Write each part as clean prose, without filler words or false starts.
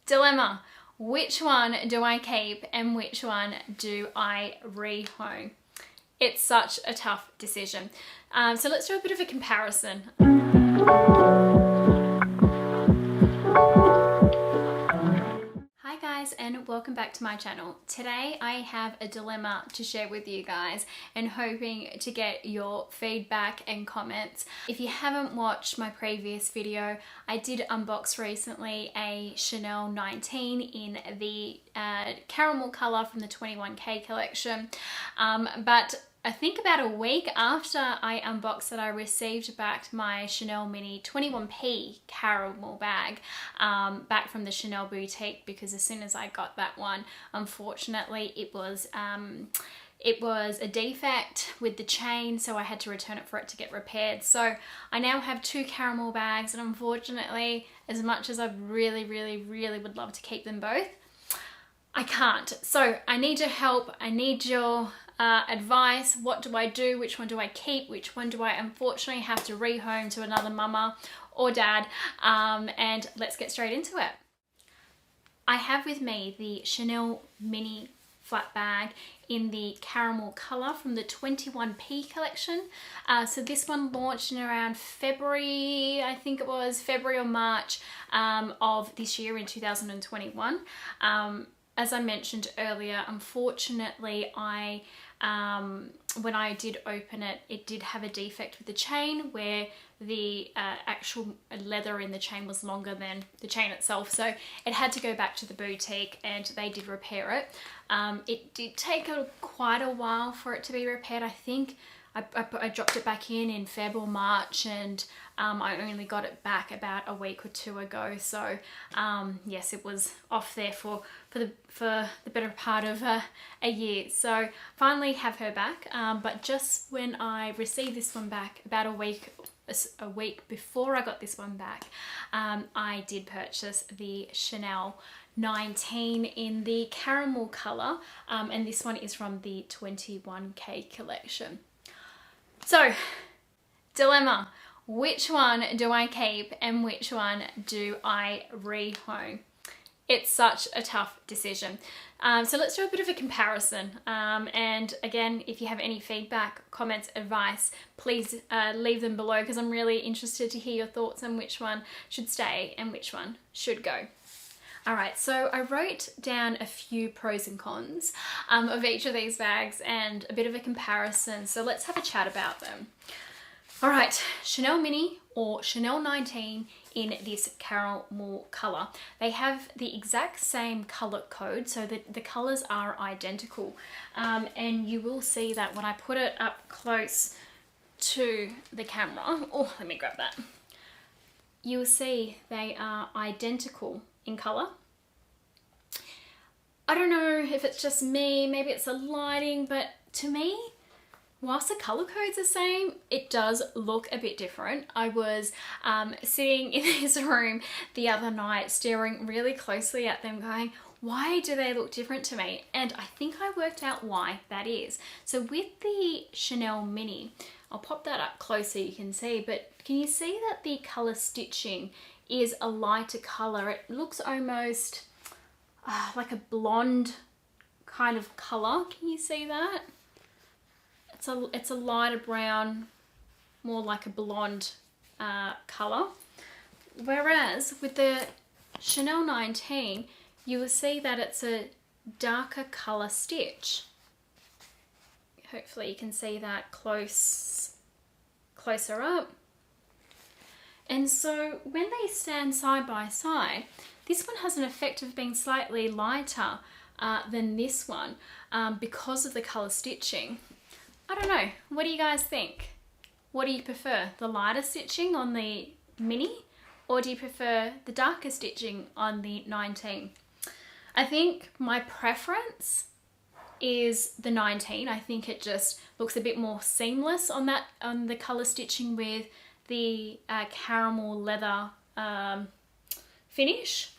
Dilemma. Which one do I keep and which one do I rehome? It's such a tough decision. So let's do a bit of a comparison. Hi guys, and welcome back to my channel. Today I have a dilemma to share with you guys and hoping to get your feedback and comments. If you haven't watched my previous video, I did unbox recently a Chanel 19 in the caramel color from the 21K collection, but I think about a week after I unboxed it, I received back my Chanel Mini 21P caramel bag back from the Chanel boutique, because as soon as I got that one, unfortunately it was a defect with the chain, so I had to return it for it to get repaired. So I now have two caramel bags, and unfortunately, as much as I really would love to keep them both, I can't. So I need your help. I need your advice. What do I do? Which one do I keep? Which one do I unfortunately have to rehome to another mama or dad? And let's get straight into it. I have with me the Chanel Mini flat bag in the caramel color from the 21P collection. So this one launched in around February, I think it was February or March of this year in 2021. As I mentioned earlier, unfortunately, when I did open it, it did have a defect with the chain where the actual leather in the chain was longer than the chain itself. So it had to go back to the boutique and they did repair it. It did take quite a while for it to be repaired. I think I dropped it back in Feb or March, and I only got it back about a week or two ago. So yes, it was off there for the better part of a year. So finally have her back, but just when I received this one back, about a week before I got this one back, I did purchase the Chanel 19 in the caramel color, and this one is from the 21K collection. So, dilemma. Which one do I keep and which one do I rehome? It's such a tough decision. So let's do a bit of a comparison. And again, if you have any feedback, comments, advice, please leave them below, because I'm really interested to hear your thoughts on which one should stay and which one should go. All right, so I wrote down a few pros and cons of each of these bags and a bit of a comparison. So let's have a chat about them. All right, Chanel Mini or Chanel 19 in this caramel color. They have the exact same color code, so the colors are identical. And you will see that when I put it up close to the camera, oh, let me grab that. You will see they are identical in color. I don't know if it's just me, maybe it's the lighting, but to me, whilst the color code's the same, it does look a bit different. I was sitting in this room the other night staring really closely at them going, why do they look different to me? And I think I worked out why that is. So with the Chanel Mini, I'll pop that up close so you can see, but can you see that the color stitching is a lighter color? It looks almost like a blonde kind of color. Can you see that? It's a lighter brown, more like a blonde color. Whereas with the Chanel 19, you will see that it's a darker color stitch. Hopefully you can see that closer up. And so when they stand side by side, this one has an effect of being slightly lighter than this one because of the color stitching. I don't know, what do you guys think? What do you prefer, the lighter stitching on the Mini, or do you prefer the darker stitching on the 19? I think my preference is the 19. I think it just looks a bit more seamless on the color stitching with the caramel leather finish,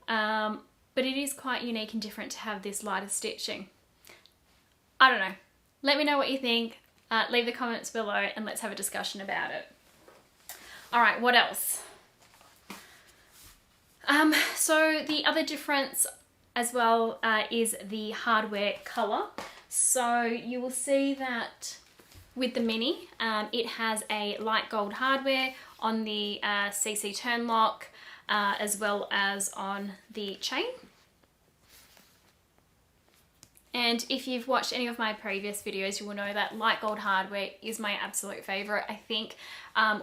but it is quite unique and different to have this lighter stitching. I don't know. Let me know what you think. Leave the comments below and let's have a discussion about it. All right, what else? So the other difference as well is the hardware color. So you will see that with the Mini, it has a light gold hardware on the CC turn lock, as well as on the chain. And if you've watched any of my previous videos, you will know that light gold hardware is my absolute favorite. I think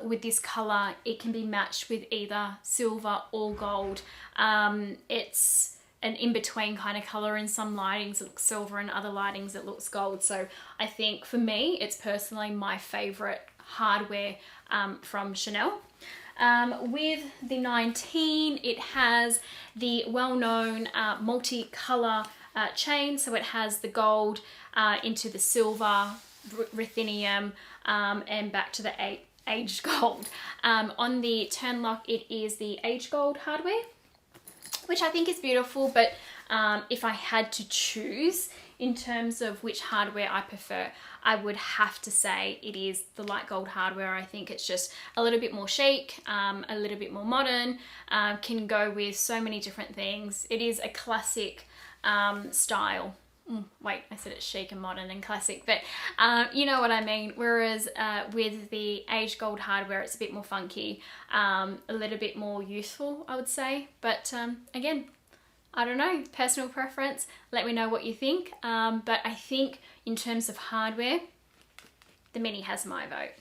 with this color, it can be matched with either silver or gold. It's an in-between kind of color. In some lightings it looks silver, and other lightings it looks gold. So I think for me, it's personally my favorite hardware from Chanel. With the 19, it has the well-known multi-color chain. So it has the gold into the silver, ruthenium, and back to the aged gold. On the turn lock, it is the aged gold hardware, which I think is beautiful, but if I had to choose in terms of which hardware I prefer, I would have to say it is the light gold hardware. I think it's just a little bit more chic, a little bit more modern, can go with so many different things. It is a classic style. Wait, I said it's chic and modern and classic, but you know what I mean. Whereas with the aged gold hardware, it's a bit more funky, a little bit more youthful, I would say. But again, I don't know, personal preference. Let me know what you think. But I think in terms of hardware, the Mini has my vote.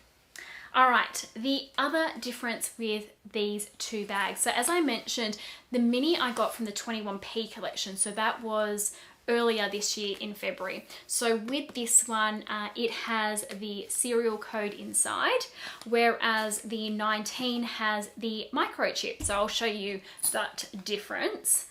All right, the other difference with these two bags. So as I mentioned, the Mini I got from the 21P collection. So that was earlier this year in February. So with this one, it has the serial code inside, whereas the 19 has the microchip. So I'll show you that difference.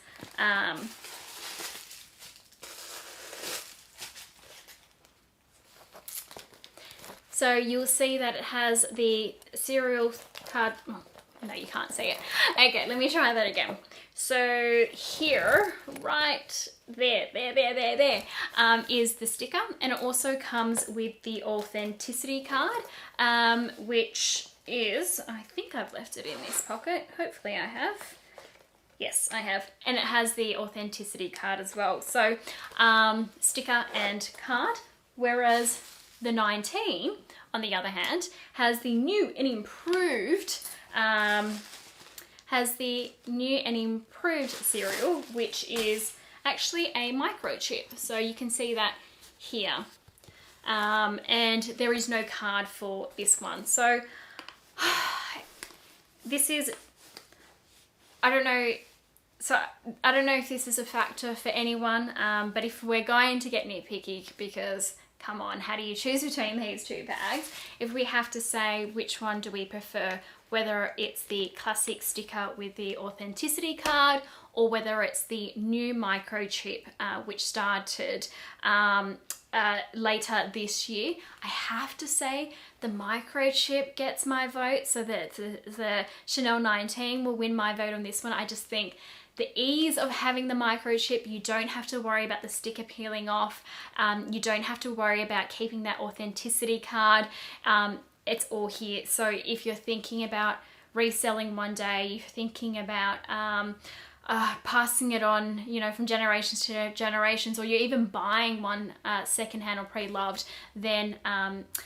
So you'll see that it has the serial card. Oh, no, you can't see it. Okay, let me try that again. So here, right there, is the sticker, and it also comes with the authenticity card, which is, I think I've left it in this pocket. Hopefully I have. Yes, I have. And it has the authenticity card as well. So sticker and card, whereas the 19, on the other hand, has the new and improved cereal, which is actually a microchip. So you can see that here. And there is no card for this one. So this is, I don't know. So I don't know if this is a factor for anyone, but if we're going to get nitpicky, because come on, how do you choose between these two bags? If we have to say which one do we prefer, whether it's the classic sticker with the authenticity card or whether it's the new microchip, which started later this year, I have to say the microchip gets my vote, so that the Chanel 19 will win my vote on this one. I just think the ease of having the microchip, you don't have to worry about the sticker peeling off. You don't have to worry about keeping that authenticity card. It's all here. So if you're thinking about reselling one day, you're thinking about passing it on, you know, from generations to generations, or you're even buying one secondhand or pre-loved, then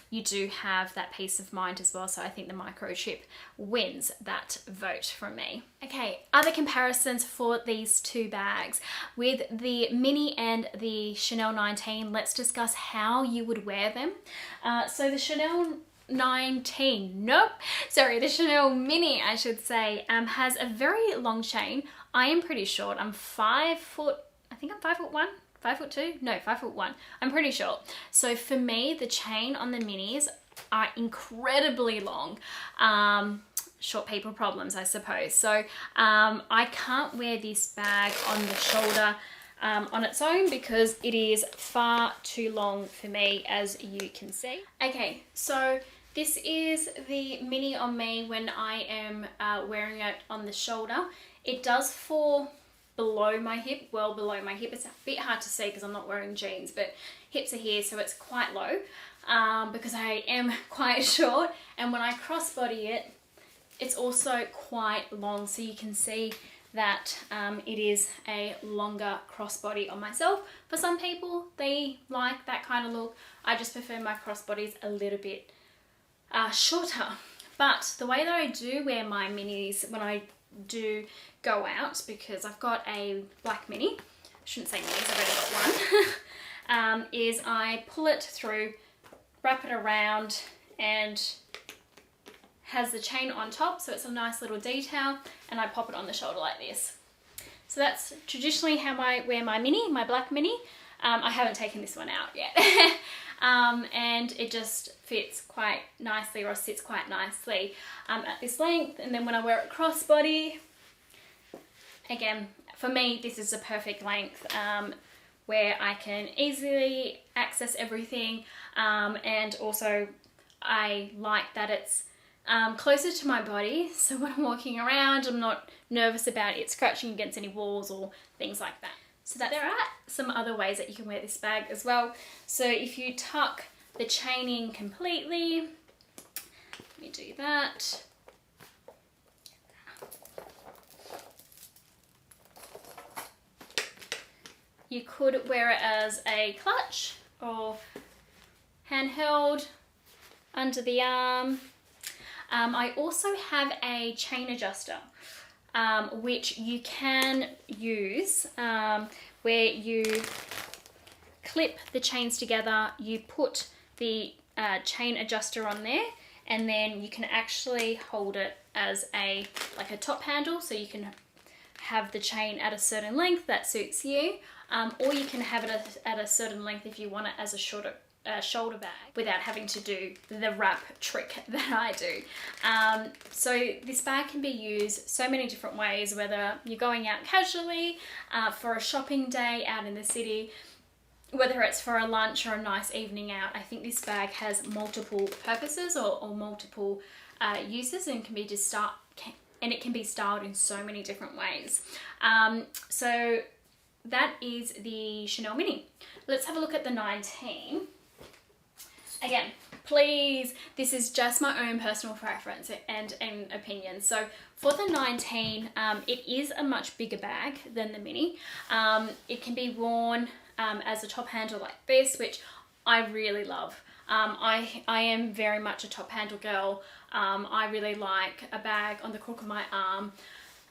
you do have that peace of mind as well. So I think the microchip wins that vote from me. Okay, other comparisons for these two bags. With the Mini and the Chanel 19, let's discuss how you would wear them. So the Chanel 19, the Chanel Mini, I should say, has a very long chain. I am pretty short. I'm 5 foot, I think I'm 5'1", 5'2", no, 5'1". I'm pretty short. So for me, the chain on the Minis are incredibly long. Short people problems, I suppose. So I can't wear this bag on the shoulder on its own because it is far too long for me, as you can see. Okay, so this is the Mini on me when I am wearing it on the shoulder. It does fall below my hip, well below my hip. It's a bit hard to see because I'm not wearing jeans, but hips are here, so it's quite low because I am quite short. And when I crossbody it, it's also quite long, so you can see that it is a longer crossbody on myself. For some people, they like that kind of look. I just prefer my crossbodies a little bit shorter. But the way that I do wear my minis when I do go out, because I've got a black mini, I shouldn't say minis, I've only got one, is I pull it through, wrap it around, and has the chain on top, so it's a nice little detail, and I pop it on the shoulder like this. So that's traditionally how I wear my mini, my black mini. I haven't taken this one out yet. And it just fits quite nicely, or sits quite nicely at this length. And then when I wear it crossbody, again, for me, this is a perfect length where I can easily access everything. And also I like that it's closer to my body, so when I'm walking around, I'm not nervous about it scratching against any walls or things like that. So that there are some other ways that you can wear this bag as well. So if you tuck the chain in completely, let me do that. You could wear it as a clutch or handheld under the arm. I also have a chain adjuster, which you can use where you clip the chains together, you put the chain adjuster on there, and then you can actually hold it as like a top handle, so you can have the chain at a certain length that suits you, or you can have it at a certain length if you want it as a shoulder bag without having to do the wrap trick that I do. So this bag can be used so many different ways, whether you're going out casually, for a shopping day out in the city, whether it's for a lunch or a nice evening out. I think this bag has multiple purposes or multiple uses, and can be and it can be styled in so many different ways. So that is the Chanel Mini. Let's have a look at the 19. Again, please, this is just my own personal preference and opinion. So for the 19, it is a much bigger bag than the Mini. It can be worn as a top handle like this, which I really love. I am very much a top handle girl. I really like a bag on the crook of my arm.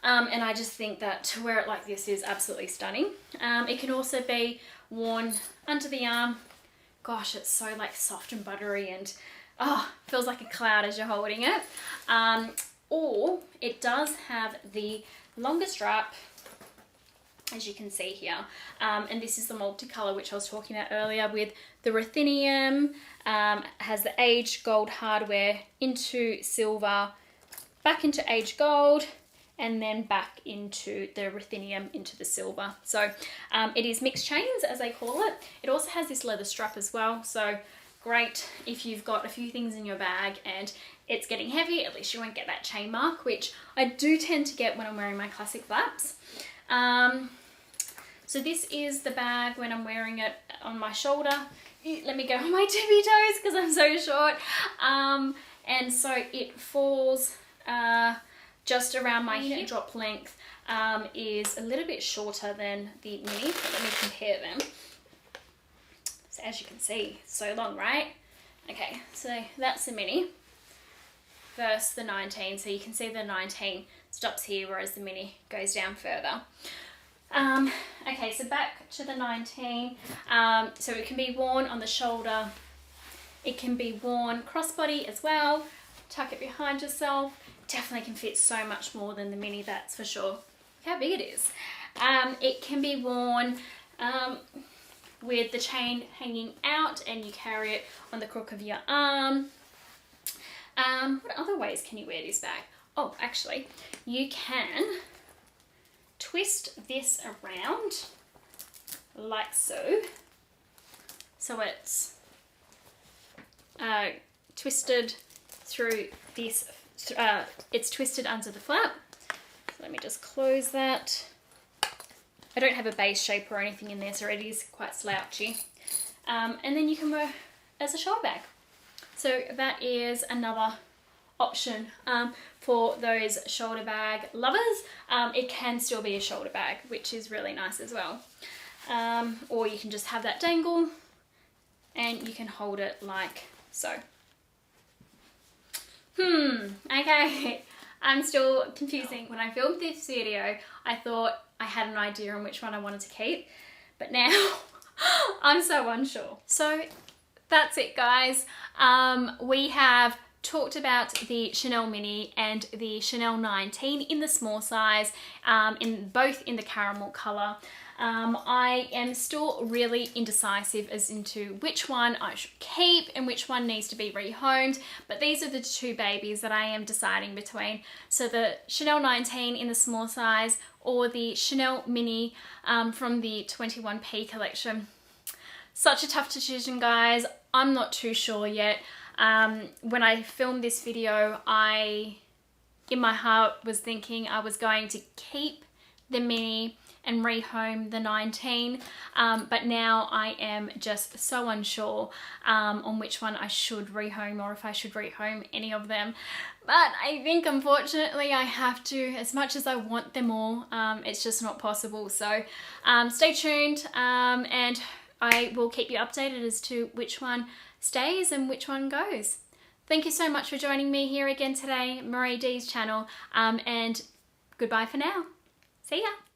And I just think that to wear it like this is absolutely stunning. It can also be worn under the arm. Gosh, it's so like soft and buttery, and feels like a cloud as you're holding it. Or it does have the longer strap, as you can see here. And this is the multicolor which I was talking about earlier, with the ruthenium, has the aged gold hardware into silver, back into aged gold, and then back into the ruthenium into the silver. So it is mixed chains, as they call it. It also has this leather strap as well, so great if you've got a few things in your bag and it's getting heavy, at least you won't get that chain mark, which I do tend to get when I'm wearing my classic flaps. So this is the bag when I'm wearing it on my shoulder. Let me go on my tippy toes because I'm so short. And so it falls just around my hip. Drop length is a little bit shorter than the Mini, but let me compare them. So as you can see, so long, right? Okay, so that's the Mini versus the 19. So you can see the 19 stops here, whereas the Mini goes down further. Okay, so back to the 19. So it can be worn on the shoulder. It can be worn crossbody as well. Tuck it behind yourself. Definitely can fit so much more than the Mini, that's for sure. Look how big it is. It can be worn with the chain hanging out, and you carry it on the crook of your arm. What other ways can you wear this bag? Oh, actually, you can twist this around like so. So it's twisted through this. It's twisted under the flap. So let me just close that. I don't have a base shape or anything in there, so it is quite slouchy. And then you can wear as a shoulder bag. So that is another option for those shoulder bag lovers. It can still be a shoulder bag, which is really nice as well. Or you can just have that dangle and you can hold it like so. Okay, I'm still confusing. When I filmed this video, I thought I had an idea on which one I wanted to keep, but now I'm so unsure. So that's it, guys. We have talked about the Chanel Mini and the Chanel 19 in the small size, both in the caramel colour. I am still really indecisive as into which one I should keep and which one needs to be rehomed, but these are the two babies that I am deciding between. So the Chanel 19 in the small size or the Chanel Mini from the 21P collection. Such a tough decision, guys. I'm not too sure yet. When I filmed this video, in my heart was thinking I was going to keep the Mini and rehome the 19, but now I am just so unsure on which one I should rehome or if I should rehome any of them. But I think unfortunately I have to, as much as I want them all, it's just not possible. So stay tuned and I will keep you updated as to which one stays and which one goes. Thank you so much for joining me here again today, MareeDee's channel, and goodbye for now. See ya.